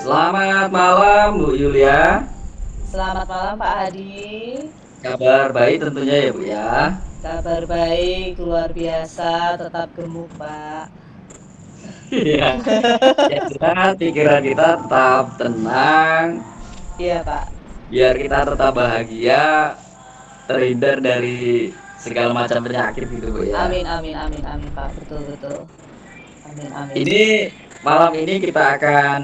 Selamat malam Bu Yulia. Selamat malam Pak Hadi. Kabar baik tentunya ya Bu ya. Kabar baik, luar biasa, tetap gemuk Pak. Iya. Yang jelas pikiran kita tetap tenang, Iya Pak. biar kita tetap bahagia, terhindar dari segala macam penyakit gitu Bu ya. Amin, amin, amin, amin Pak. Betul, betul. Amin, amin. Ini malam ini kita akan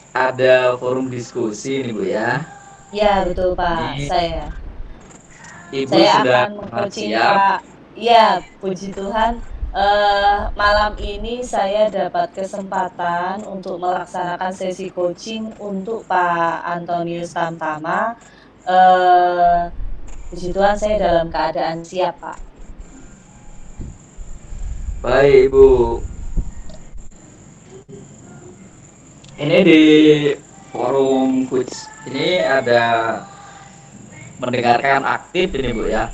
ada forum diskusi nih Bu ya. Iya betul Pak. Ini Saya Ibu saya sudah akan meng-coaching siap. Pak. Iya, puji Tuhan. Malam ini saya dapat kesempatan untuk melaksanakan sesi coaching untuk Pak Antonius Tamtama. Eh, Puji Tuhan saya dalam keadaan siap Pak. Baik Ibu. Ini di forum quiz ini ada mendengarkan aktif ini Bu ya.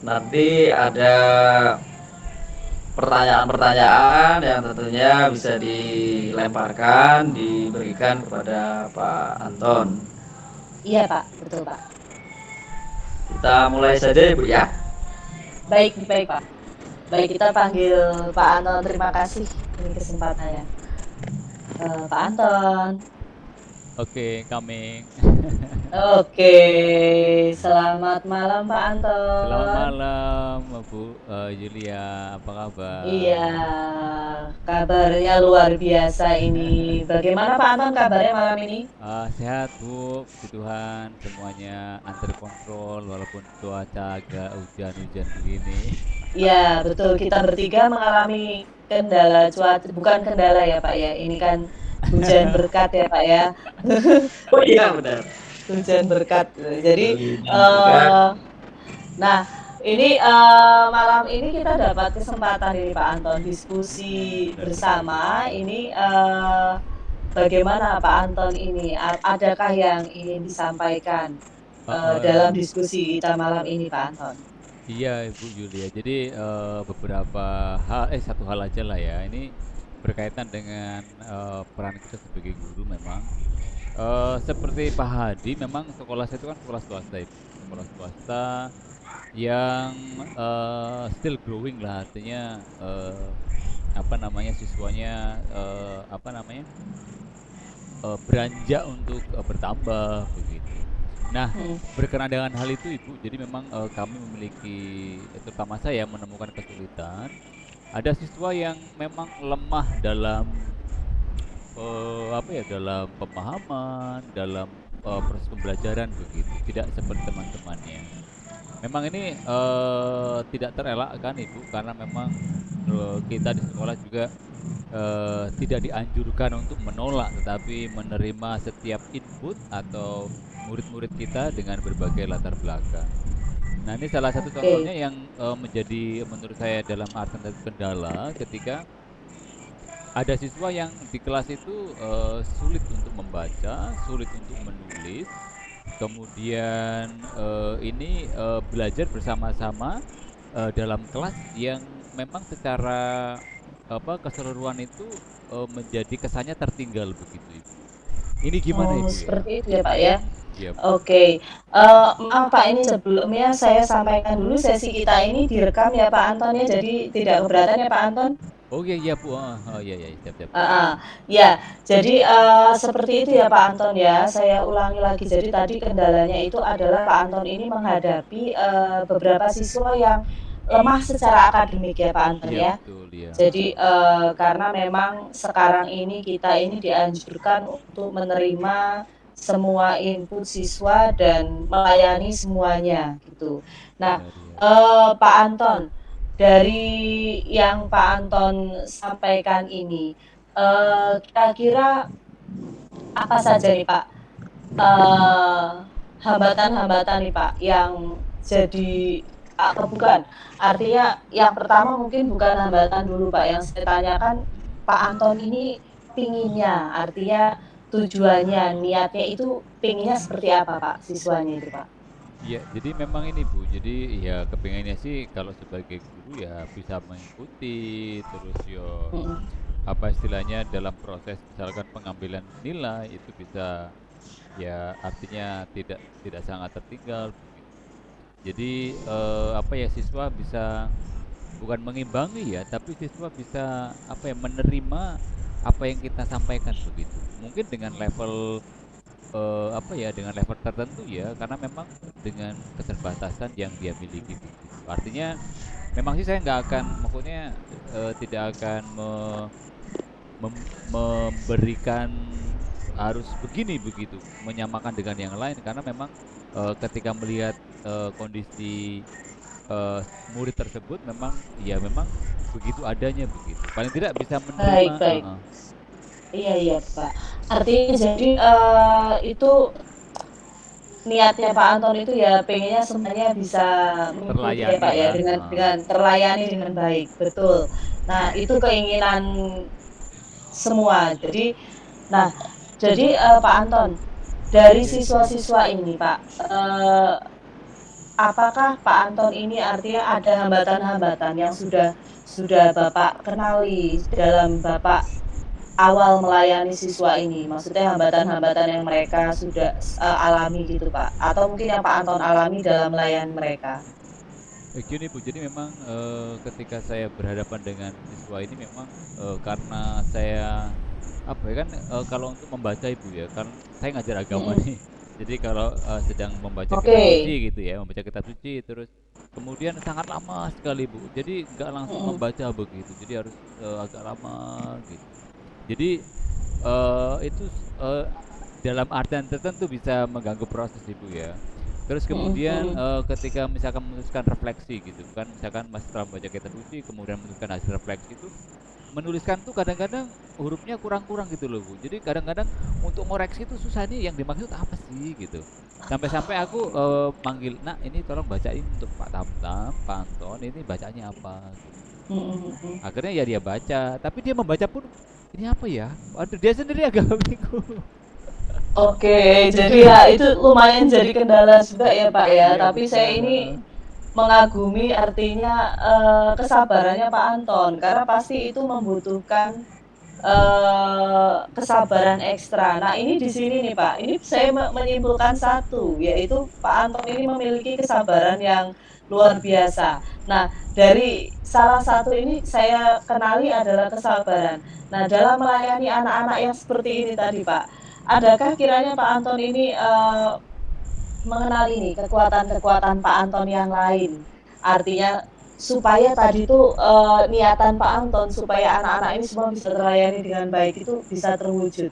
Nanti ada pertanyaan-pertanyaan yang tentunya bisa dilemparkan, diberikan kepada Pak Anton. Iya Pak, betul Pak. Kita mulai saja ya Bu ya. Baik, baik Pak. Baik, kita panggil Pak Anton. Terima kasih ini kesempatannya. Pak Anton. Oke, coming. Oke, selamat malam Pak Selamat Anton. malam, Bu Yulia. Apa kabar? Iya, kabarnya luar biasa ini. Bagaimana Pak Anton kabarnya malam ini? Sehat, Bu. Puji Tuhan, semuanya under kontrol walaupun cuaca agak hujan-hujan begini. Iya, betul. Kita bertiga mengalami kendala cuaca, bukan kendala ya Pak ya. Ini kan hujan berkat ya Pak ya. Oh iya benar. Hujan berkat. Jadi, Juga eh nah ini malam ini kita dapat kesempatan ini Pak Anton diskusi Benar, benar, Bu. bersama. Ini bagaimana Pak Anton ini? Adakah yang ingin disampaikan Uh, dalam diskusi kita malam ini Pak Anton? iya, Ibu Yulia. Jadi beberapa hal, satu hal aja lah ya. Ini berkaitan dengan peran kita sebagai guru memang. Seperti Pak Hadi, memang sekolah saya itu kan sekolah swasta, Ibu. Sekolah swasta yang still growing lah, artinya apa namanya siswanya apa namanya beranjak untuk bertambah begitu. Nah, Hmm. berkenaan dengan hal itu Ibu, jadi memang kami memiliki, terutama saya menemukan kesulitan. Ada siswa yang memang lemah dalam apa ya, dalam pemahaman, dalam proses pembelajaran begitu, tidak seperti teman-temannya. Memang ini tidak terelakkan Ibu, karena memang kita di sekolah juga tidak dianjurkan untuk menolak, tetapi menerima setiap input atau murid-murid kita dengan berbagai latar belakang. Nah, ini salah satu Oke. contohnya yang menjadi menurut saya dalam arti kendala ketika ada siswa yang di kelas itu sulit untuk membaca, sulit untuk menulis, kemudian ini belajar bersama-sama dalam kelas yang memang secara apa keseluruhan itu menjadi kesannya tertinggal begitu, Ibu. Ini gimana Oh, Ibu ya? seperti itu ya Pak ya. Iya Bu. Oke, maaf Pak, ini sebelumnya saya sampaikan dulu sesi kita ini direkam ya Pak Anton ya, jadi tidak keberatan ya Pak Anton? Oh iya iya Bu. Oh iya iya, siap siap. Heeh, ya, jadi seperti itu ya Pak Anton ya. Saya ulangi lagi. Jadi tadi kendalanya itu adalah Pak Anton ini menghadapi beberapa siswa yang lemah secara akademik ya Pak Anton Iya ya. betul ya. Jadi karena memang sekarang ini kita ini dianjurkan untuk menerima semua input siswa dan melayani semuanya gitu. Nah, Benar ya. Pak Anton, dari yang Pak Anton sampaikan ini, kira-kira apa saja nih Pak, eee, hambatan-hambatan nih Pak yang jadi atau bukan, artinya yang pertama mungkin bukan hambatan dulu Pak, yang saya tanyakan Pak Anton ini pinginnya, artinya tujuannya, niatnya itu pinginnya seperti apa Pak siswanya itu Pak? Iya, jadi memang ini Bu. Jadi ya kepinginnya sih kalau sebagai guru ya bisa mengikuti terus yo Mhm. apa istilahnya dalam proses misalkan pengambilan nilai itu bisa ya artinya tidak tidak sangat tertinggal begitu. Jadi apa ya siswa bisa bukan mengimbangi ya, tapi siswa bisa apa ya menerima apa yang kita sampaikan begitu. Mungkin dengan level apa ya dengan level tertentu ya karena memang dengan keterbatasan yang dia miliki begitu. Artinya memang sih saya nggak akan maksudnya tidak akan memberikan harus begini begitu menyamakan dengan yang lain karena memang ketika melihat kondisi eh, murid tersebut memang ya memang begitu adanya begitu paling tidak bisa Baik, menerima baik. Iya, iya, Pak. Artinya jadi itu niatnya Pak Anton itu ya pengennya semuanya bisa mengikuti ya terlayani Pak ya ya dengan terlayani dengan baik, betul. Nah, itu keinginan semua. Nah, jadi Pak Anton, dari ya siswa-siswa ini Pak, apakah Pak Anton ini artinya ada hambatan-hambatan yang sudah Bapak kenali dalam Bapak awal melayani siswa ini? Maksudnya hambatan-hambatan yang mereka sudah alami gitu Pak, atau mungkin yang Pak Anton alami dalam melayani mereka? Gini Bu jadi memang ketika saya berhadapan dengan siswa ini memang karena saya apa ya kan kalau untuk membaca Ibu ya kan saya ngajar agama Mhm. nih jadi kalau sedang membaca kitab Oke. suci gitu ya membaca kitab suci terus kemudian sangat lama sekali Bu jadi nggak langsung Mhm. membaca begitu jadi harus agak lama gitu jadi itu dalam artian tertentu bisa mengganggu proses Ibu ya. Terus Mhm, kemudian mhm. ketika misalkan menuliskan refleksi gitu kan, misalkan Mas setelah membaca kitab suci kemudian menuliskan hasil refleksi itu menuliskan tuh kadang-kadang hurufnya kurang-kurang gitu loh Bu. Jadi kadang-kadang untuk ngoreksi itu susah nih yang dimaksud apa sih gitu. Sampai-sampai aku manggil, "Nak, ini tolong bacain untuk Pak Tamtam, Pak Anton, ini bacanya apa?" gitu. Mhm, mhm. Akhirnya ya dia baca, tapi dia membaca pun ini apa ya? Waduh, dia sendiri agak bingung. Oke, jadi ya itu lumayan jadi kendala juga ya Pak ya. Iya Tapi saya benar, ini mengagumi artinya kesabarannya Pak Anton karena pasti itu membutuhkan kesabaran ekstra. Nah, ini di sini nih Pak, ini saya menyimpulkan satu, yaitu Pak Anton ini memiliki kesabaran yang luar biasa. Nah, dari salah satu ini saya kenali adalah kesabaran. Nah, dalam melayani anak-anak yang seperti ini tadi Pak, adakah kiranya Pak Anton ini mengenali nih kekuatan-kekuatan Pak Anton yang lain? Artinya supaya tadi tuh, niatan Pak Anton supaya anak-anak ini semua bisa terlayani dengan baik itu bisa terwujud.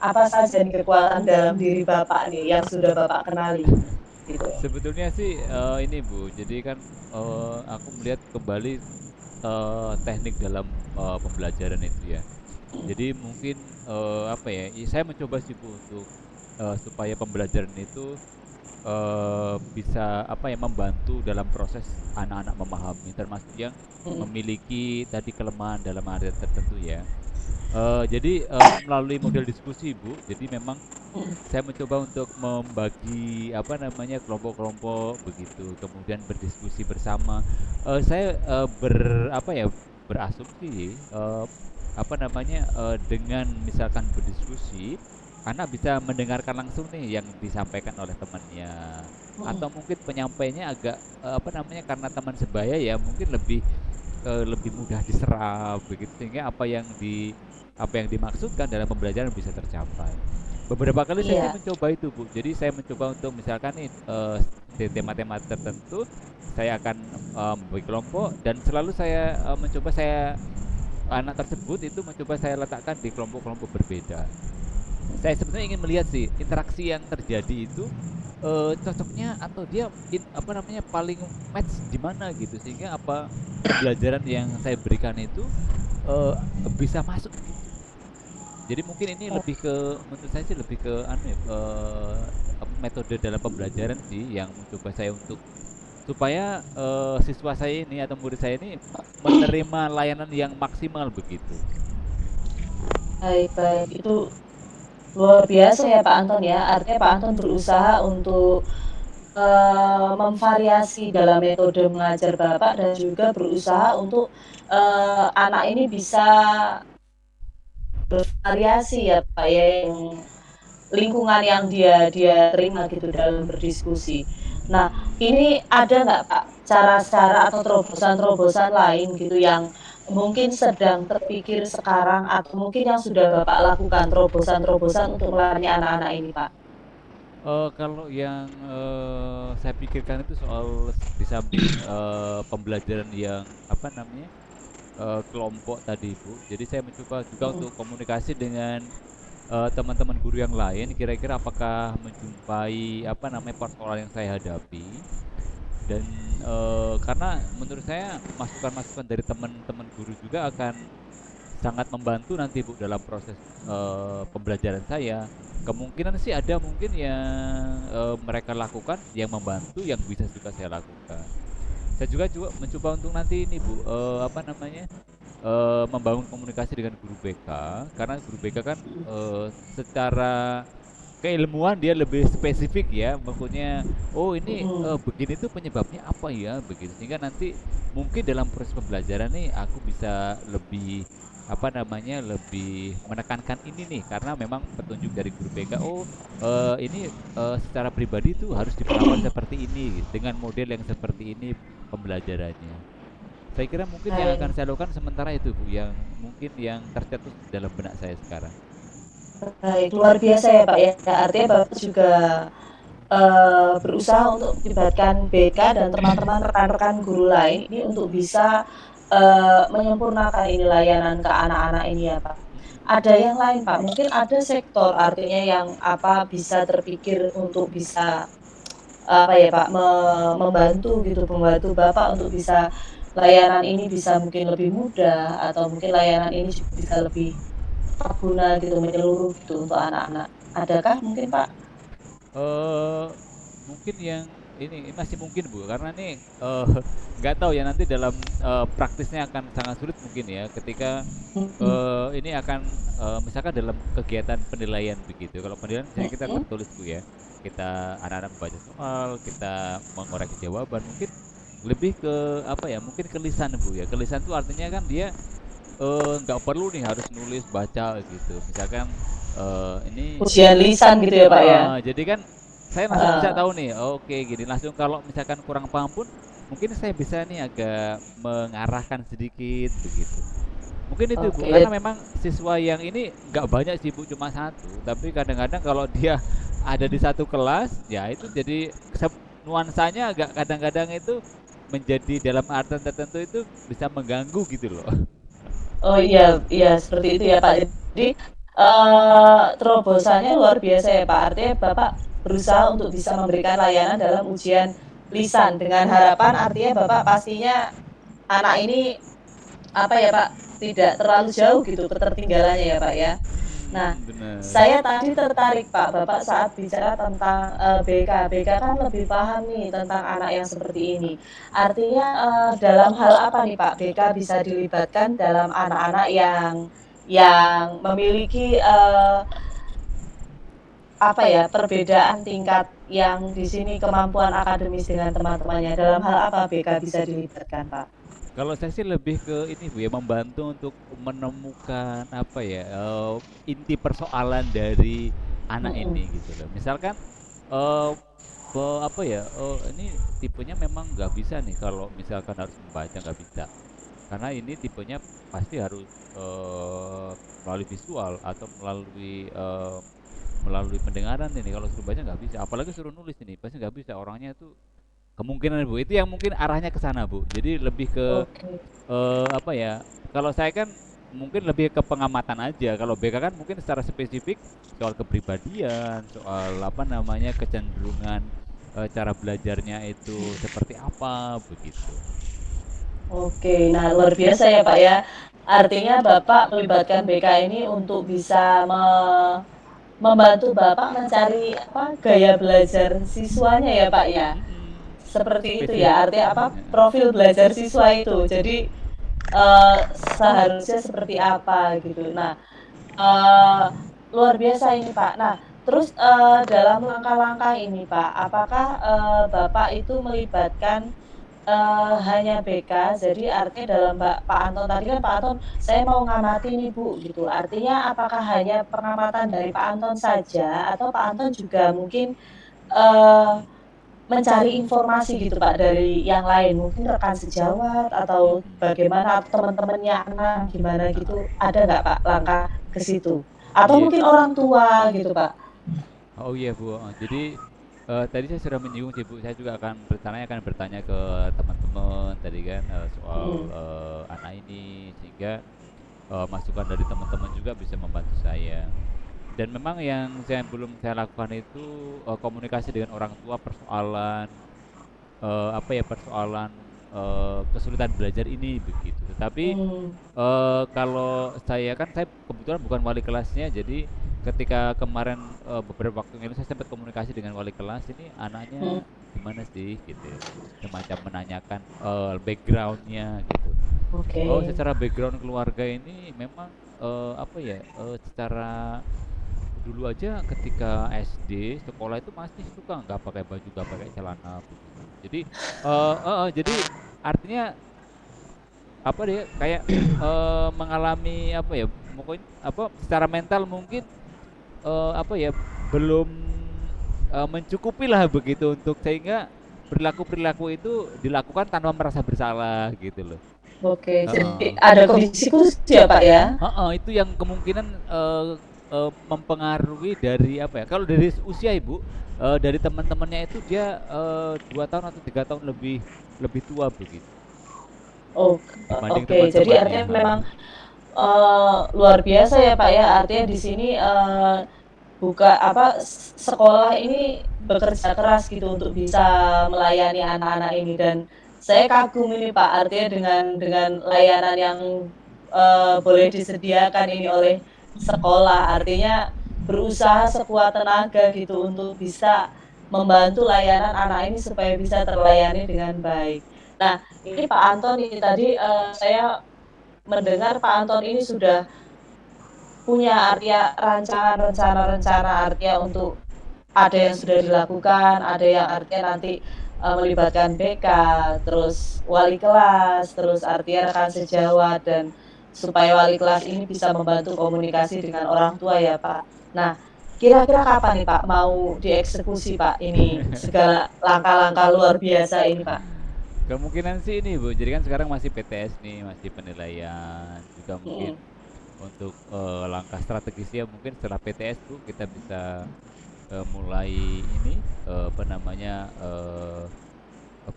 Apa saja nih kekuatan dalam diri Bapak nih yang sudah Bapak kenali? Gitu. sebetulnya sih ini Bu, jadi kan aku melihat kembali teknik dalam pembelajaran itu ya. Jadi mungkin apa ya? Saya mencoba sih Bu untuk supaya pembelajaran itu bisa apa ya membantu dalam proses anak-anak memahami, termasuk yang Mhm, memiliki tadi kelemahan dalam area tertentu ya. Jadi melalui model diskusi Bu, jadi memang mhm, saya mencoba untuk membagi apa namanya kelompok-kelompok begitu, kemudian berdiskusi bersama. Saya apa ya berasumsi apa namanya dengan misalkan berdiskusi, anak bisa mendengarkan langsung nih yang disampaikan oleh temannya, mhm. atau mungkin penyampainya agak apa namanya karena teman sebaya ya mungkin lebih mudah diserap begitu sehingga apa yang dimaksudkan dalam pembelajaran bisa tercapai. Beberapa kali saya sih Iya, mencoba itu, Bu. Jadi saya mencoba untuk misalkan nih di tema-tema tertentu saya akan membagi kelompok dan selalu saya mencoba saya anak tersebut itu mencoba saya letakkan di kelompok-kelompok berbeda. Saya sebenarnya ingin melihat sih interaksi yang terjadi itu cocoknya atau dia apa namanya paling match di mana gitu sehingga apa pembelajaran yang saya berikan itu eh, bisa masuk gitu. Jadi mungkin ini lebih ke menurut saya sih lebih ke anu ya, apa, metode dalam pembelajaran sih yang mencoba saya untuk supaya siswa saya ini atau murid saya ini menerima layanan yang maksimal begitu. baik, baik. Itu luar biasa ya Pak Anton ya. Artinya Pak Anton berusaha untuk memvariasi dalam metode mengajar Bapak dan juga berusaha untuk anak ini bisa bervariasi ya Pak ya, yang lingkungan yang dia dia terima gitu dalam berdiskusi. Nah, ini ada nggak Pak cara-cara atau terobosan-terobosan lain gitu yang mungkin sedang terpikir sekarang atau mungkin yang sudah Bapak lakukan terobosan-terobosan untuk melayani anak-anak ini, Pak? Kalau yang, saya pikirkan itu soal di samping, pembelajaran yang, apa namanya, kelompok tadi, Bu. Jadi saya mencoba juga Mhm. untuk komunikasi dengan, teman-teman guru yang lain, kira-kira apakah menjumpai, apa namanya, persoalan yang saya hadapi. Dan, karena menurut saya masukan-masukan dari teman-teman guru juga akan sangat membantu nanti Bu dalam proses, pembelajaran saya. Kemungkinan sih ada mungkin yang, mereka lakukan yang membantu yang bisa juga saya lakukan. Saya juga juga mencoba untuk nanti ini Bu, apa namanya, membangun komunikasi dengan guru BK, karena guru BK kan, secara keilmuan dia lebih spesifik ya, maksudnya, "Oh ini, Mhm. begini tuh penyebabnya apa ya?" Begitu. Sehingga nanti mungkin dalam proses pembelajaran nih aku bisa lebih, apa namanya, lebih menekankan ini nih, karena memang petunjuk dari guru BK, "Oh, ini, secara pribadi tuh harus diperlakukan seperti ini, dengan model yang seperti ini pembelajarannya." Saya kira mungkin yang akan Baik. saya lakukan sementara itu Bu, yang mungkin yang tercetus dalam benak saya sekarang. Baik, luar biasa ya Pak ya. Artinya Bapak juga berusaha untuk melibatkan BK dan teman-teman rekan-rekan guru lain ini untuk bisa menyempurnakan ini layanan ke anak-anak ini ya Pak. Ada yang lain Pak, mungkin ada sektor artinya yang apa bisa terpikir untuk bisa apa ya Pak, membantu gitu, membantu Bapak untuk bisa layanan ini bisa mungkin lebih mudah atau mungkin layanan ini juga bisa lebih tepat guna gitu, menyeluruh gitu untuk anak-anak. Adakah mungkin Pak? Eee, Mungkin yang ini masih mungkin, Bu, karena nih, nggak tahu ya nanti dalam, praktisnya akan sangat sulit mungkin ya ketika, Mhm. ini akan, misalkan dalam kegiatan penilaian begitu. Kalau penilaian misalnya kita Mhm. tertulis, Bu, ya. Kita anak-anak membaca soal, kita mengoreksi jawaban, mungkin lebih ke apa ya, mungkin ke lisan, Bu, ya. Ke lisan tuh artinya kan dia, nggak perlu nih harus nulis, baca gitu. Misalkan, ini Ujian lisan gitu ya, Pak, ya? heeh, jadi kan saya langsung bisa Heeh, tahu nih, oke gini, langsung kalau misalkan kurang paham pun mungkin saya bisa nih agak mengarahkan sedikit begitu. Mungkin itu Bu, oke. karena memang siswa yang ini nggak banyak sih Bu, cuma satu, tapi kadang-kadang kalau dia ada di satu kelas, ya itu jadi nuansanya agak kadang-kadang itu menjadi dalam artian tertentu itu bisa mengganggu gitu loh. Oh, iya iya, seperti itu ya, Pak. Jadi, terobosannya luar biasa ya, Pak. Artinya Bapak berusaha untuk bisa memberikan layanan dalam ujian lisan dengan harapan artinya Bapak pastinya anak ini, apa ya, Pak, tidak terlalu jauh gitu ketertinggalannya ya, Pak, ya? Nah, Bener. saya tadi tertarik Pak, Bapak saat bicara tentang, BK. BK kan lebih paham nih tentang anak yang seperti ini. Artinya, dalam hal apa nih Pak, BK bisa dilibatkan dalam anak-anak yang memiliki, apa ya, perbedaan tingkat yang di sini kemampuan akademis dengan teman-temannya, dalam hal apa BK bisa dilibatkan, Pak? Kalau saya sih lebih ke ini Bu ya, membantu untuk menemukan apa ya, inti persoalan dari anak Mhm. ini gitu loh. Misalkan, eee, apa ya, ini tipenya memang nggak bisa nih kalau misalkan harus membaca nggak bisa. Karena ini tipenya pasti harus, melalui visual atau melalui pendengaran ini, kalau suruh baca nggak bisa, apalagi suruh nulis ini, pasti nggak bisa, orangnya tuh kemungkinan Bu, itu yang mungkin arahnya ke sana Bu. Jadi lebih ke Oke. apa ya, kalau saya kan mungkin lebih ke pengamatan aja, kalau BK kan mungkin secara spesifik soal kepribadian, soal apa namanya, kecenderungan, cara belajarnya itu seperti apa, begitu. Oke, nah luar biasa ya Pak ya. Artinya Bapak melibatkan BK ini untuk bisa membantu Bapak mencari apa, gaya belajar siswanya ya Pak ya? Mhm, Seperti itu ya, spesifik, artinya apa, heeh. profil belajar siswa itu. Jadi, seharusnya seperti apa gitu. Nah, eee, luar biasa ini Pak. Nah, terus, dalam langkah-langkah ini Pak, apakah, Bapak itu melibatkan hanya BK, jadi artinya dalam Pak Anton tadi kan Pak Anton, "Saya mau ngamati nih Bu," gitu. Artinya apakah hanya pengamatan dari Pak Anton saja atau Pak Anton juga mungkin, eee, mencari informasi gitu Pak dari yang lain, mungkin rekan sejawat atau Mhm. bagaimana, atau teman-temannya anak gimana Heeh. gitu, ada nggak Pak langkah ke situ? Atau Iya. mungkin orang tua gitu Pak? Oh iya Bu, jadi tadi saya sudah menyinggung sih Bu, saya juga akan rencananya akan bertanya ke teman-teman tadi kan soal Mhm, anak ini sehingga masukan dari teman-teman juga bisa membantu saya. Dan memang yang saya belum saya lakukan itu komunikasi dengan orang tua persoalan apa ya persoalan kesulitan belajar ini begitu. Tetapi mmm, Kalau saya kebetulan bukan wali kelasnya, jadi ketika kemarin, beberapa waktu yang lalu saya sempat komunikasi dengan wali kelas, "Ini mhm, anaknya gimana sih?" Gitu ya. Semacam menanyakan, background-nya gitu. oke, Oh, secara background keluarga ini memang, apa ya, secara dulu aja ketika SD, sekolah itu masih suka nggak pakai baju, nggak pakai celana begitu. Jadi jadi artinya apa dia kayak mengalami apa ya mungkin apa secara mental mungkin apa ya belum mencukupi lah begitu untuk sehingga perilaku-perilaku itu dilakukan tanpa merasa bersalah gitu loh. oke. Jadi Heeh. ada kondisi khusus ya Pak ya? Heeh, itu yang kemungkinan mempengaruhi dari apa ya? Kalau dari usia Ibu, dari teman-temannya itu dia 2 tahun atau 3 tahun lebih lebih tua begitu Oh, dibanding oke. Jadi teman-temannya. artinya memang, luar biasa ya, Pak, ya. Artinya di sini, buka apa, sekolah ini bekerja keras gitu untuk bisa melayani anak-anak ini dan saya kagum ini, Pak, artinya dengan layanan yang, boleh disediakan ini oleh sekolah. Artinya berusaha sekuat tenaga gitu untuk bisa membantu layanan anak ini supaya bisa terlayani dengan baik. Nah, ini Pak Anton ini tadi, saya mendengar Pak Anton ini sudah punya artinya rancangan rencana-rencana artinya untuk ada yang sudah dilakukan, ada yang artinya nanti, melibatkan BK, terus wali kelas, terus artinya rekan sejawat dan supaya wali kelas ini bisa membantu komunikasi dengan orang tua ya, Pak. Nah, kira-kira kapan nih, Pak, mau dieksekusi, Pak, ini segala langkah-langkah luar biasa ini, Pak? Kemungkinan sih ini Bu, jadi kan sekarang masih PTS nih, masih penilaian, juga mungkin Mhm, untuk langkah strategisnya mungkin setelah PTS Bu kita bisa mulai ini apa namanya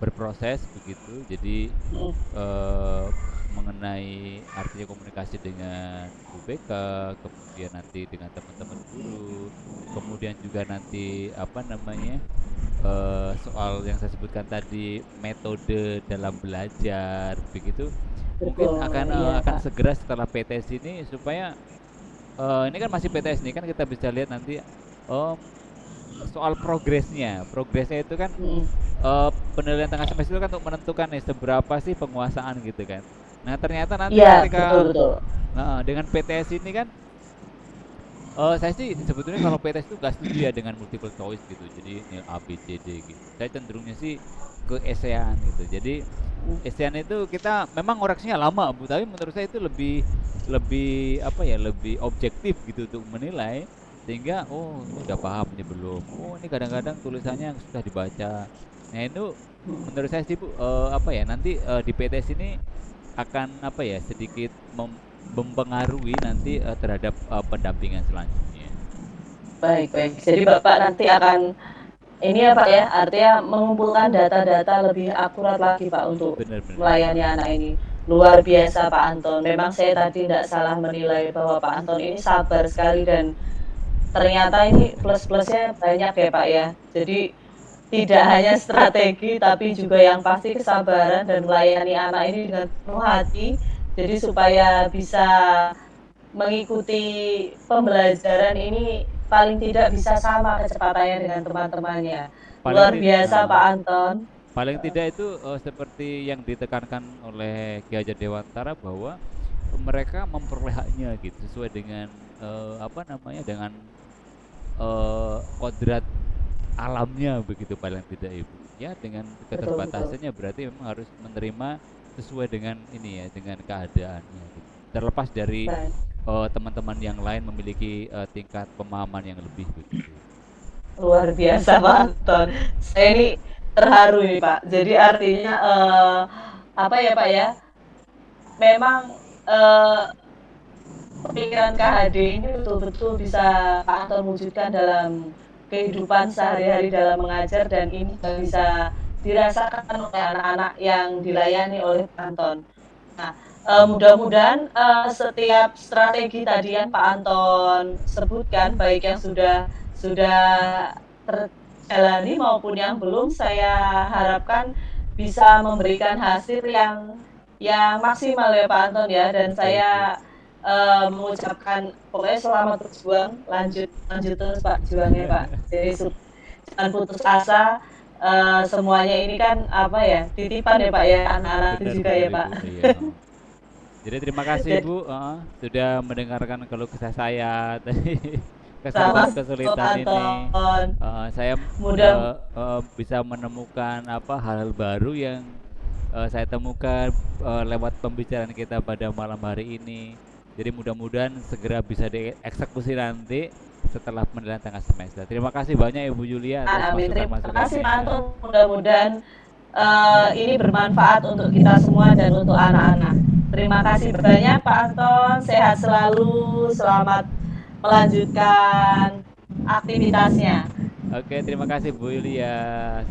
berproses begitu. Jadi mhm, eh, mengenai artinya komunikasi dengan Bu BK, kemudian nanti dengan teman-teman guru, kemudian juga nanti apa namanya soal yang saya sebutkan tadi metode dalam belajar begitu mungkin betul, iya, akan Pak. segera setelah PTS ini supaya ini kan masih PTS nih kan kita bisa lihat nanti em, soal progresnya itu kan Mhm, penilaian tengah semester itu kan untuk menentukan nih seberapa sih penguasaan gitu kan. Nah ternyata nanti iya, betul ketika betul. dengan PTS ini kan saya sih sebetulnya kalau PTS itu nggak setuju ya dengan multiple choice gitu. Jadi nilai A, B, C, D gitu. Saya cenderungnya sih ke esean gitu. Jadi Mhm, esean itu kita memang koreksinya lama Bu, tapi menurut saya itu lebih lebih apa ya, lebih objektif gitu untuk menilai sehingga oh ini udah paham ini belum. Oh ini kadang-kadang tulisannya susah dibaca. Nah itu mhm. menurut saya sih Bu apa ya nanti di PTS ini akan apa ya sedikit mempengaruhi nanti terhadap pendampingan selanjutnya. Baik baik. Jadi Bapak nanti akan ini ya, Pak, ya, artinya mengumpulkan data-data lebih akurat lagi, Pak, untuk Bener bener bener. melayani anak ini. Luar biasa Pak Anton. Memang saya tadi tidak salah menilai bahwa Pak Anton ini sabar sekali dan ternyata ini plus-plusnya banyak ya, Pak, ya. Jadi tidak hanya strategi, tapi juga yang pasti kesabaran dan melayani anak ini dengan penuh hati. Jadi supaya bisa mengikuti pembelajaran ini paling tidak bisa sama kecepatannya dengan teman-temannya. Paling Luar ti biasa heeh, Pak Anton. paling tidak itu seperti yang ditekankan oleh Ki Hajar Dewantara bahwa mereka memperoleh haknya gitu sesuai dengan apa namanya dengan kodrat alamnya begitu paling tidak Ibu. ya dengan betul betul. keterbatasannya berarti memang harus menerima sesuai dengan ini ya, dengan keadaannya gitu. Terlepas dari Baik. teman-teman yang lain memiliki tingkat pemahaman yang lebih begitu. Luar biasa Pak Anton. Saya ini terharu nih Pak. Jadi artinya apa ya Pak ya? Memang eh, pemikiran KHD ini betul-betul bisa Pak Anton wujudkan dalam kehidupan sehari-hari dalam mengajar dan ini bisa dirasakan oleh anak-anak yang dilayani oleh Pak Anton. Nah, mudah-mudahan setiap strategi tadi yang Pak Anton sebutkan, baik yang sudah terjalani maupun yang belum, saya harapkan bisa memberikan hasil yang maksimal ya Pak Anton ya. Dan Oke, Bu. saya mengucapkan pokoknya selamat berjuang, lanjut lanjut terus Pak juangnya Pak. Jadi jangan putus asa. Semuanya ini kan apa ya titipan ya Pak ya anak-anak itu Benar juga benar ya Pak. Ibu. Iya. Jadi terima kasih Jadi Ibu sudah mendengarkan keluh kesah saya tadi sama Pak kesulitan-kesulitan ini. Anton. Saya Mudah bisa menemukan apa hal-hal baru yang saya temukan lewat pembicaraan kita pada malam hari ini. Jadi mudah-mudahan segera bisa dieksekusi nanti setelah penilaian tengah semester. Terima kasih banyak Ibu Yulia atas amin. Terima kasih Pak masukan-masukannya. Anton. Mudah-mudahan ini bermanfaat untuk kita semua dan untuk anak-anak. Terima kasih banyak Pak Anton. Sehat selalu. Selamat melanjutkan aktivitasnya. Oke, terima kasih Bu Yulia.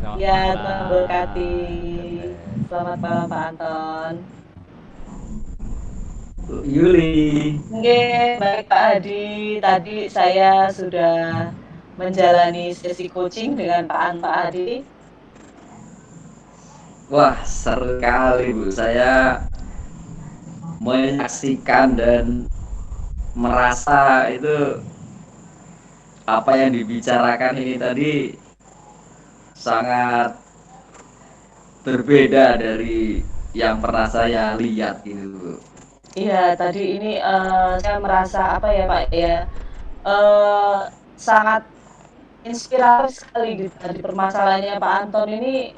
Selamat Ya, Tuhan berkati. malam. God bless. Selamat malam Pak Anton. Bu Yuli. Oke, baik Pak Hadi. Tadi saya sudah menjalani sesi coaching dengan Pak Hadi. Wah, seru kali Bu. Saya menyaksikan dan merasa itu apa yang dibicarakan ini tadi sangat berbeda dari yang pernah saya lihat gitu Bu. Iya, tadi ini saya merasa apa ya Pak ya, eh, sangat inspiratif sekali gitu tadi permasalahannya Pak Anton ini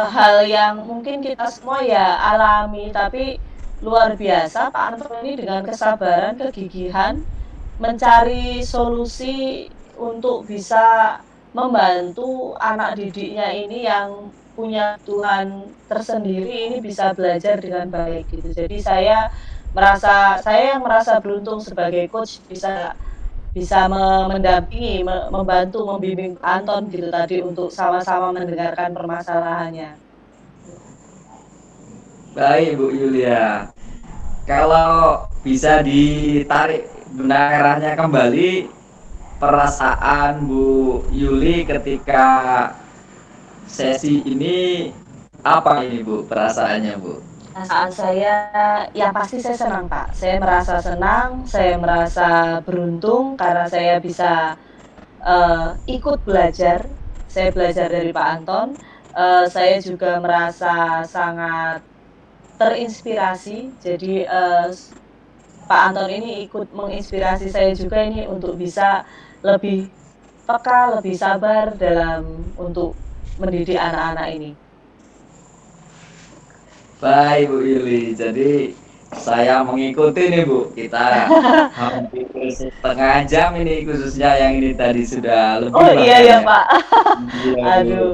hal yang mungkin kita semua ya alami, tapi luar biasa Pak Anton ini dengan kesabaran, kegigihan mencari solusi untuk bisa membantu anak didiknya ini yang punya Tuhan tersendiri ini bisa belajar dengan baik gitu. Jadi saya yang merasa beruntung sebagai coach bisa bisa mendampingi, membantu, membimbing Pak Anton gitu tadi untuk sama-sama mendengarkan permasalahannya. Baik Bu Yulia. Kalau bisa ditarik benang merahnya kembali, perasaan Bu Yuli ketika sesi ini apa ini Bu perasaannya Bu? Perasaan saya yang pasti saya senang Pak. Saya merasa senang, saya merasa beruntung karena saya bisa ikut belajar. Saya belajar dari Pak Anton. Saya juga merasa sangat terinspirasi. Jadi Pak Anton ini ikut menginspirasi saya juga ini untuk bisa lebih peka, lebih sabar dalam untuk mendidik anak-anak ini. Baik Bu Yuli, jadi saya mengikuti nih Bu. Kita hampir setengah jam ini khususnya yang ini tadi sudah lebih Oh iya ya bahkan ya. Pak. Iya Bu. Aduh.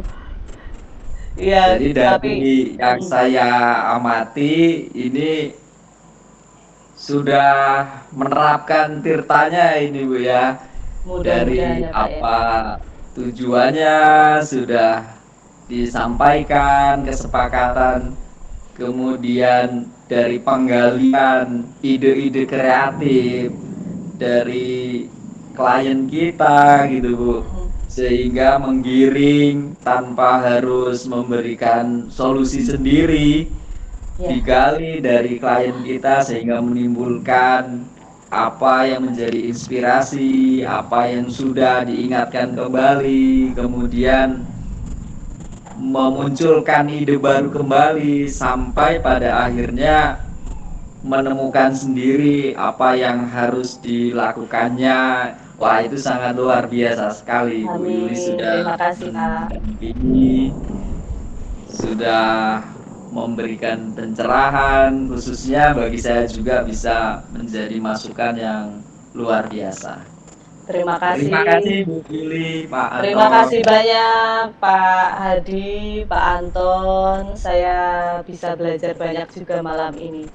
Iya, Jadi tapi dari yang saya amati ini sudah menerapkan tirtanya ini Bu ya. mudah-mudahan Dari ya Pak ya. apa tujuannya sudah disampaikan, kesepakatan, kemudian dari penggalian ide-ide kreatif dari klien kita gitu Bu, sehingga menggiring tanpa harus memberikan solusi sendiri, Ya, digali dari klien kita sehingga menimbulkan apa yang menjadi inspirasi, apa yang sudah diingatkan kembali, kemudian memunculkan ide baru kembali sampai pada akhirnya menemukan sendiri apa yang harus dilakukannya. Wah, itu sangat luar biasa sekali. Bu Yuli Amin. sudah Terima kasih, Pak. mendampingi, sudah memberikan pencerahan, khususnya bagi saya juga bisa menjadi masukan yang luar biasa. Terima kasih. Terima kasih Bu Yuli, Pak Terima Anton. kasih banyak Pak Hadi, Pak Anton. Saya bisa belajar banyak juga malam ini.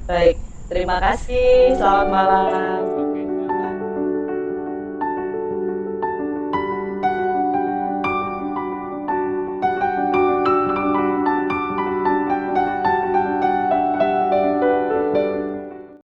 Baik, terima kasih. Selamat malam.